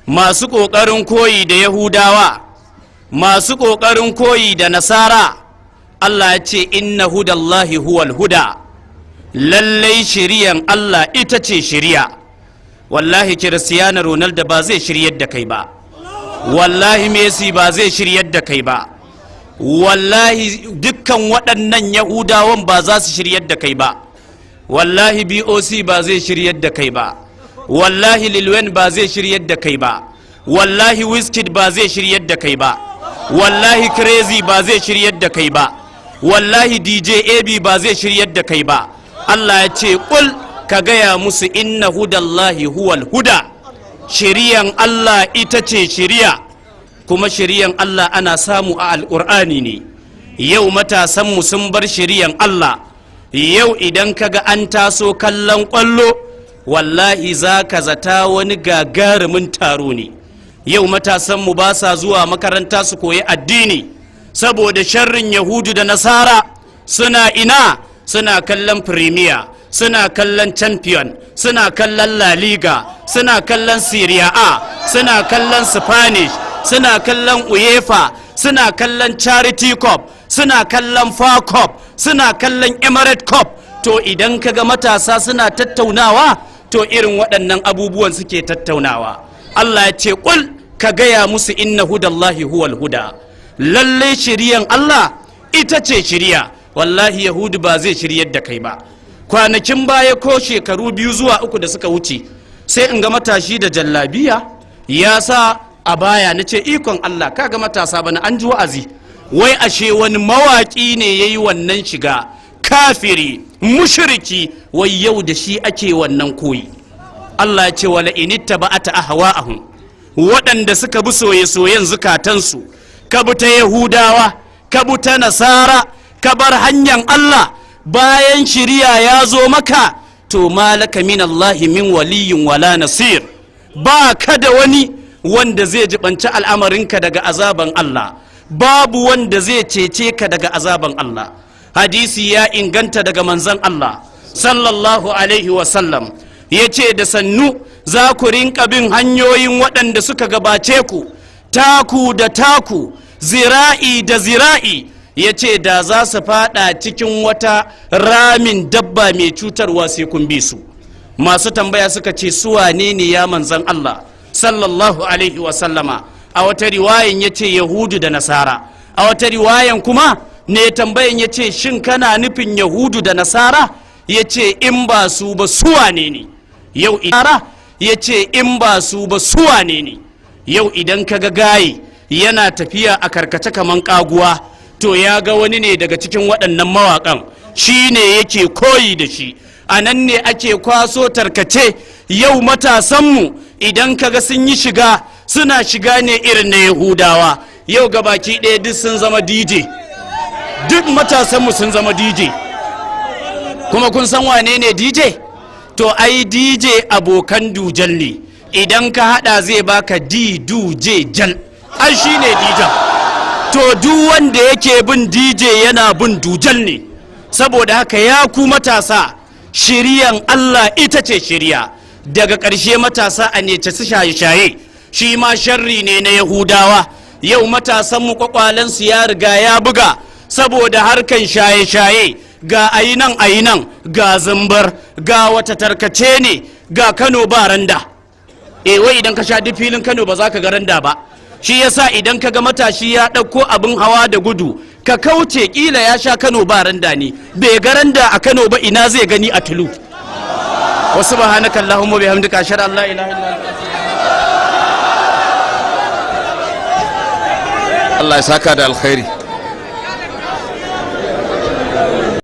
masu ƙoƙarin koyi da Yahudawa, masu ƙoƙarin koyi da Nasara, Allah ya ce inna hudallahi huwal huda, lallai shiriyan Allah ita ce shiriya. Wallahi Cristiano Ronaldo ba zai shiryar da kai ba, wallahi Messi ba zai shiryar da kai ba, wallahi dukkan waɗannan Yahudawan ba za su shiryar da kai ba, wallahi BOC ba zai shiryar da kai ba, wallahi Lil Wayne ba zai shiryar da kai ba, wallahi Wizkid ba zai shiryar da kai ba, wallahi Crazy ba zai shiryar da kai ba, wallahi DJ AB ba zai shiryar da kai ba. Allah ya ce kul ka gaya musu inna hudallahi huwal huda, shiriyan Allah ita ce shiriya, kuma shiriyan Allah ana samu a alƙur'ani ne. Yau matasanmu sun bar shiriyan Allah. Yau idan kaga an taso kallon ƙwallo, wallahi za ka zata wani gagarumin taro ne. Yau matasanmu ba sa zuwa makaranta su koyi addini saboda sharrin Yahudu da Nasara. Suna ina? Suna kallon Premier, suna kallon Champion, suna kallon La Liga, suna kallon Serie A, suna kallon Spanish, suna kallon UEFA, suna kallon Charity Cup, suna kallon FA Cup, suna kallon Emirates Cup. To idan kaga matasa suna tattaunawa, to irin waɗannan abubuwan suke tattaunawa. Allah ya ce ƙul ka gaya musu inna hudallahi huwal huda, lalle shiriyan Allah ita ce shiriya. Wallahi Yahudu ba zai shiryar da kai ba. Kwanakin baya ko shekaru 2 zuwa 3 da suka wuce, sai in ga matashi da jallabiya ya sa a baya, na ce ikon Allah, kaga matasa bana an ji wa'azi. Wai ashe wani mawaƙi ne ya yi wannan shiga, kafiri mushriki, wai yau da shi ake wannan koyi. Allah ya ce wala initta ba'ata ahwa'ahum, waɗanda suka bi soye-soyen zukatansu, ka bi ta Yahudawa, ka bi ta Nasara, ka bar hanyar Allah bayan shiriya ya zo maka, to malaka min Allahi min waliyin wala nasir, ba ka da wani wanda zai jibanci al'amarinka daga azaban Allah, babu wanda zai cece ka daga azaban Allah. Hadisi ya inganta daga manzon Allah sallallahu alaihi wasallam, ya ce da sannu za ku rinka bin hanyoyin waɗanda suka gabace ku, taku da taku, zira'i da zira'i. Ya ce da za su fada cikin wata ramin dabba mai cutarwa sai kun bi su. Masu tambaya suka ce su wane ne ya manzan Allah sallallahu alaihi wasallama? A wata riwayan ya ce Yahudu da Nasara, a wata riwayan kuma ne tambayan ya ce shin kana nufin Yahudu da Nasara? Ya ce in ba su ba su wane ne? Yau idara ya ce in ba su ba su wane ne? Yau idan ka ga gaye yana tafiya a karkace kaman kaguwa, to ya ga wani ne daga cikin waɗannan mawaƙan, shi ne yake koyi da shi. A nan ne ake kwaso tarkace. Yau matasanmu idan kaga sun yi shiga, suna shiga ne irin na Yahudawa. Yau gabaki ɗaya duk sun zama DJ, duk matasanmu sun zama DJ. Kuma kun san wane ne DJ? To ai DJ abokan dujal ne, idan ka haɗa zai baka D-du-je jal, ai shi ne DJ. To duk wanda yake bin DJ yana bin dujal ne. Saboda haka ya ku matasa, shiriyan Allah ita ce shiriya. Daga ƙarshe matasa a nece su shaye-shaye, shi ma sharri ne na Yahudawa. Yau matasanmu kwakwalensu ya riga ya buga saboda harkan shaye-shaye. Ga ayinan ga zumbar, ga wata tarkace ne, ga Kano ba randa. Wai idan ka sha duk filin Kano ba za ka ga randa ba. Shi yasa idan ka ga matashi ya ɗauko abin hawa da gudu, ka kauce, ƙila ya sha Kano ba randa ne, bai ga randa a Kano ba, ina zai gani a Tulu. Wa subhanaka Allahumma bihamdika ashhadu an la ilaha illa anta. Allah ya saka da alkhairi.